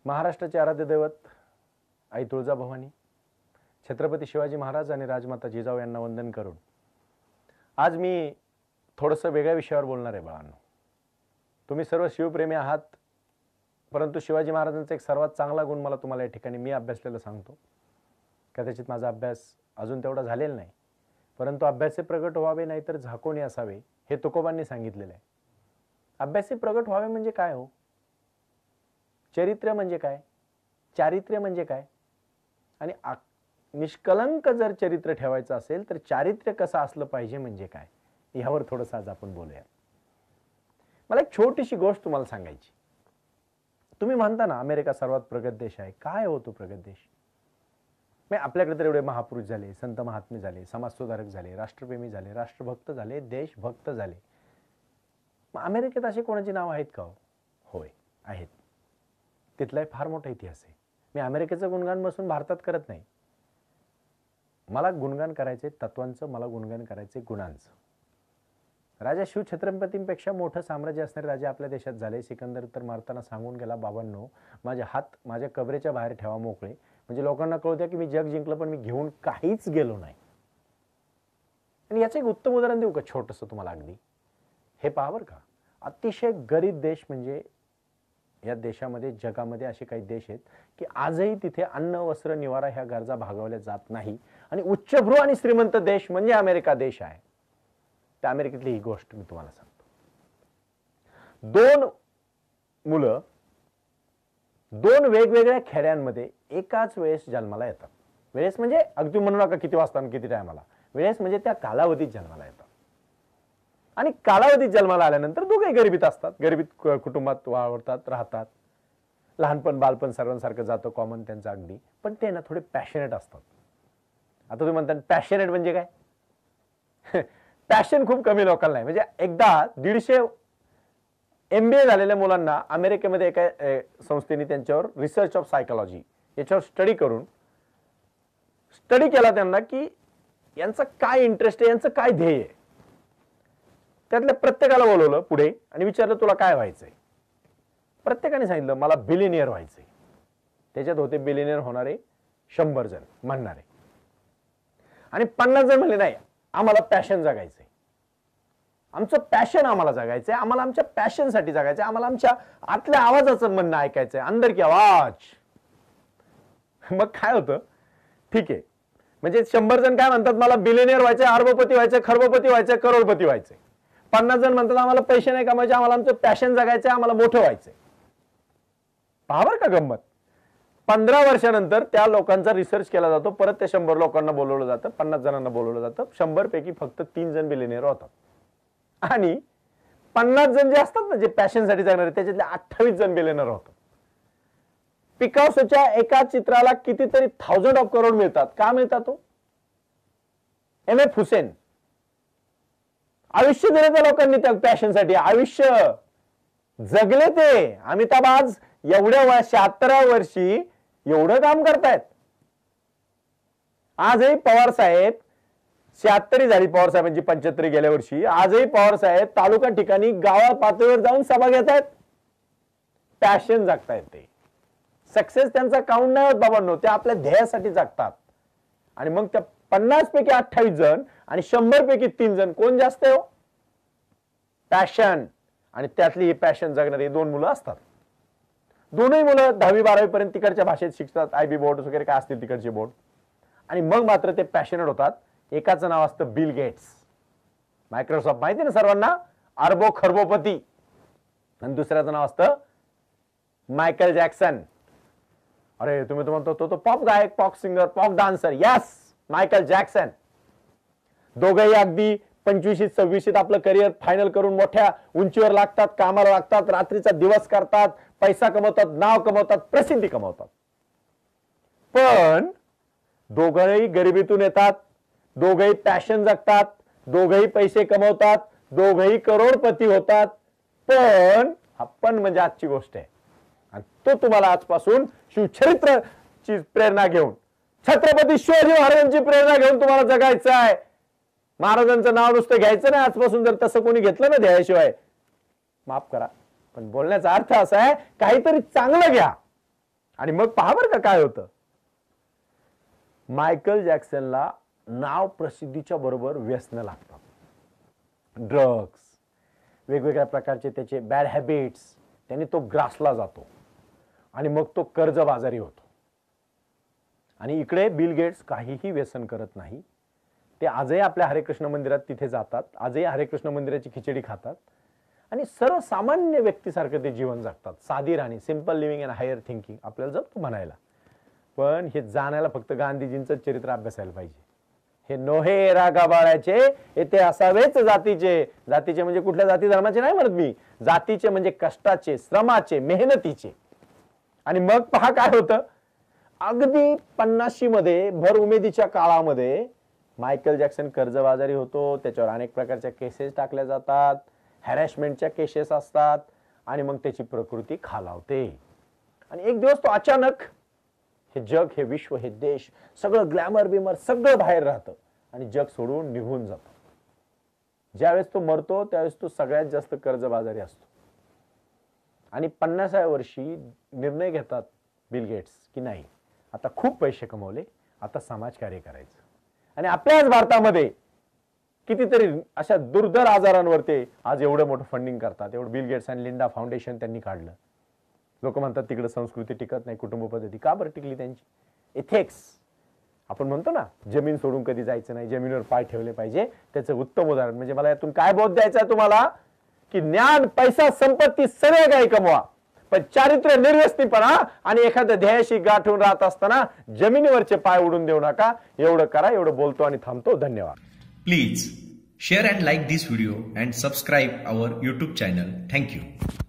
महाराष्ट्राचे आराध्य दैवत आई तुळजाभवानी, छत्रपती शिवाजी महाराज आणि राजमाता जिजाऊ यांना वंदन करून आज मी थोडंसं वेगळ्या विषयावर बोलणार आहे. बाळांनो, तुम्ही सर्व शिवप्रेमी आहात, परंतु शिवाजी महाराजांचा एक सर्वात चांगला गुण मला तुम्हाला या ठिकाणी मी अभ्यासलेला सांगतो. कदाचित माझा अभ्यास अजून तेवढा झालेला नाही, परंतु अभ्यासे प्रगट व्हावे नाहीतर झाकोणी असावे हे तुकोबांनी सांगितलेलं आहे. अभ्यासे प्रगट व्हावे म्हणजे काय हो? चरित्र म्हणजे काय? चारित्र्य म्हणजे काय? आणि निष्कलंक जर चरित्र ठेवायचं असेल तर चारित्र्य कसं असलं पाहिजे म्हणजे काय, यावर थोडंसं आज आपण बोलूया. मला एक छोटीशी गोष्ट तुम्हाला सांगायची. तुम्ही म्हणता ना अमेरिका सर्वात प्रगत देश आहे. काय होतो प्रगत देश? मग आपल्याकडे तर एवढे महापुरुष झाले, संत महात्मे झाले, समाजसुधारक झाले, राष्ट्रप्रेमी झाले, राष्ट्रभक्त झाले, देशभक्त झाले. मग अमेरिकेत असे कोणाची नाव आहेत का? होय, आहेत. तिथला फार मोठा इतिहास आहे. मी अमेरिकेचं गुणगान बसून भारतात करत नाही. मला गुणगान करायचे तत्वांचं, मला गुणगान करायचे गुणांचं. राजा शिव छत्रपतींपेक्षा मोठं साम्राज्य असणारे राजे आपल्या देशात झाले. सिकंदर तर मारताना सांगून गेला, बाबांनो माझे हात माझ्या कबरेच्या बाहेर ठेवा मोकळे, म्हणजे लोकांना कळू द्या की मी जग जिंकलं पण मी घेऊन काहीच गेलो नाही. आणि याचं एक उत्तम उदाहरण देऊ का छोटंसं तुम्हाला? अगदी हे पहा बरं का, अतिशय गरीब देश म्हणजे या देशामध्ये, जगामध्ये असे काही देश आहेत की आजही तिथे अन्न वस्त्र निवारा ह्या गरजा भागवल्या जात नाही. आणि उच्चभ्रू आणि श्रीमंत देश म्हणजे अमेरिका देश आहे. त्या अमेरिकेतली ही गोष्ट मी तुम्हाला सांगतो. 2 मुलं 2 वेगवेगळ्या खेड्यांमध्ये एकाच वेळेस जन्माला येतात. वेळेस म्हणजे अगदी म्हणू नका किती वाजता आणि किती टायमाला, वेळेस म्हणजे त्या कालावधीत जन्माला येतात. आणि कालावधीत जन्माला आल्यानंतर दोघे गरिबीत असतात, गरिबीत कुटुंबात वावरतात, राहतात. लहानपण बालपण सर्वांसारखं जातं, कॉमन त्यांचं अगदी. पण ते ना थोडे पॅशनेट असतात. आता तुम्ही म्हणता पॅशनेट म्हणजे काय? पॅशन खूप कमी लोकांना आहे. म्हणजे एकदा 150 MBA झालेल्या मुलांना अमेरिकेमध्ये एका संस्थेने त्यांच्यावर रिसर्च ऑफ सायकोलॉजी याच्यावर स्टडी केला त्यांना की यांचं काय इंटरेस्ट आहे, यांचं काय ध्येय आहे. त्यातल्या प्रत्येकाला बोलवलं पुढे आणि विचारलं तुला काय व्हायचंय? प्रत्येकाने सांगितलं मला बिलिनियर व्हायचंय. त्याच्यात होते बिलिनियर होणारे 100 जण म्हणणारे, आणि 50 जण म्हणले नाही आम्हाला पॅशन जगायचंय, आमचं पॅशन आम्हाला जगायचंय, आम्हाला आमच्या पॅशन साठी जगायचंय, आम्हाला आमच्या आतल्या आवाजाचं म्हणणं ऐकायचंय, अंदर की आवाज. मग काय होतं? ठीक आहे, म्हणजे 100 जण काय म्हणतात मला बिलिनियर व्हायचंय, अरबपती व्हायचंय, खरबपती व्हायचंय, करोडपती व्हायचंय. 50 जण म्हणतात आम्हाला पैसे नाही कमायचे, आम्हाला आमचं पॅशन जगायचंय, आम्हाला मोठं व्हायचंय. पहा का गंमत. 15 वर्षानंतर त्या लोकांचा रिसर्च केला जातो, परत त्या 100 लोकांना बोलवलं जातं, 50 जणांना बोलवलं जातं. 100 पैकी फक्त 3 जण बिलिनियर होतात. आणि 50 जण जे असतात ना, जे पॅशन साठी जगणारे, त्याच्यातले 28 जण बिलिनियर होतात. पिकासोच्या एका चित्राला कितीतरी 1000 ऑफ करोड मिळतात. का मिळतात? MF हुसेन आयुष्य दिले त्या लोकांनी त्या पॅशन साठी, आयुष्य जगले ते. अमिताभ आज एवढ्या 76व्या वर्षी एवढं काम करतायत. आजही पवार साहेब 76 झाली पवार साहेबांची, 75 गेल्या वर्षी. आजही पवार साहेब तालुका ठिकाणी गावा पातळीवर जाऊन सभा घेत आहेत. पॅशन जगतायत ते. सक्सेस त्यांचा काउंट नाही होत बाबांनो, ते आपल्या ध्येयासाठी जगतात. आणि मग त्या 50 पैकी 28 जण आणि 100 पैकी 3 जण कोण जास्त आहे? पॅशन. आणि त्यातली ही पॅशन जगणारी 2 मुलं असतात. दोनही मुलं 10वी 12वी पर्यंत तिकडच्या भाषेत शिकतात, IB बोर्ड वगैरे काय असतील तिकडचे बोर्ड. आणि मग मात्र ते पॅशनेट होतात. एकाचं नाव असतं बिल गेट्स, मायक्रोसॉफ्ट माहिती ना सर्वांना, अरबो खरबोपती. आणि दुसऱ्याचं नाव असतं मायकल जॅक्सन. अरे तुम्ही म्हणतो तो पॉप गायक, pop singer, pop dancer. Yes, Michael Jackson. दोघंही अगदी 25-26 आपलं करिअर फायनल करून मोठ्या उंचीवर लागतात, कामाला लागतात, रात्रीचा दिवस करतात, पैसा कमवतात, नाव कमवतात, प्रसिद्धी कमवतात. पण दोघंही गरिबीतून येतात, दोघंही पॅशन जगतात, दोघंही पैसे कमवतात, दोघंही करोडपती होतात. पण म्हणजे आजची गोष्ट आहे, आणि तो तुम्हाला आजपासून शिवचरित्राची प्रेरणा घेऊन, छत्रपती शिवाजी महाराजांची प्रेरणा घेऊन तुम्हाला जगायचं आहे. महाराजांचं नाव नुसतं घ्यायचं नाही आजपासून. जर तसं कोणी घेतलं ना ध्येयाशिवाय, माफ करा, पण बोलण्याचा अर्थ असा आहे काहीतरी चांगलं घ्या आणि मग पहा बरं का काय होतं. मायकल जॅक्सनला नाव प्रसिद्धीच्या बरोबर व्यसन लागतात. ड्रग्स, वेगवेगळ्या प्रकारचे त्याचे बॅड हॅबिट्स, त्यांनी तो ग्रासला जातो आणि मग तो कर्जबाजारी होतो. आणि इकडे बिल गेट्स काहीही व्यसन करत नाही. ते आजही आपल्या हरे कृष्ण मंदिरात तिथे जातात, आजही हरे कृष्ण मंदिराची खिचडी खातात आणि सर्वसामान्य व्यक्तीसारखं ते जीवन जगतात. साधी राहणी, simple living and higher thinking आपल्याला जमतो म्हणायला. पण हे जाण्याला फक्त गांधीजींचं चरित्र अभ्यासायला पाहिजे. हे नोहे रागाबाळ्याचे येथे असावेच जातीचे. जातीचे म्हणजे कुठल्या जाती धर्माचे नाही म्हणत मी, जातीचे म्हणजे कष्टाचे, श्रमाचे, मेहनतीचे. आणि मग पहा काय होतं. अगदी 50 मध्ये भर उमेदीच्या काळामध्ये मायकल जॅक्सन कर्जबाजारी होतो. त्याच्यावर अनेक प्रकारच्या केसेस टाकल्या जातात, हॅरॅसमेंटच्या केसेस असतात आणि मग त्याची प्रकृती खालावते. आणि एक दिवस तो अचानक हे जग, हे विश्व, हे देश सगळं ग्लॅमर बिमर सगळं बाहेर राहतं आणि जग सोडून निघून जातो. ज्यावेळेस तो मरतो त्यावेळेस तो सगळ्यात जास्त कर्जबाजारी असतो. आणि 50व्या वर्षी निर्णय घेतात बिल गेट्स की नाही, आता खूप पैसे कमवले, आता समाजकार्य करायचं. आणि आपल्याच भारतामध्ये कितीतरी अशा दुर्धर आजारांवर ते आज एवढं मोठं फंडिंग करतात. एवढं बिल गेट्स आणि लिंडा फाउंडेशन त्यांनी काढलं. लोक म्हणतात तिकडे संस्कृती टिकत नाही, कुटुंब पद्धती. का बरं टिकली त्यांची? एथिक्स. आपण म्हणतो ना जमीन सोडून कधी जायचं नाही, जमिनीवर पाय ठेवले पाहिजे. त्याचं उत्तम उदाहरण म्हणजे मला यातून काय बोध द्यायचा आहे तुम्हाला की ज्ञान, पैसा, संपत्ती सगळे काही कमवा, पण चारित्र्य, निर्व्यसनीपणा आणि एखाद्या ध्येयाशी गाठून राहत असताना जमिनीवरचे पाय उडून देऊ नका. एवढं करा. एवढं बोलतो आणि थांबतो. धन्यवाद. Please share and like this video and subscribe our YouTube channel. Thank you.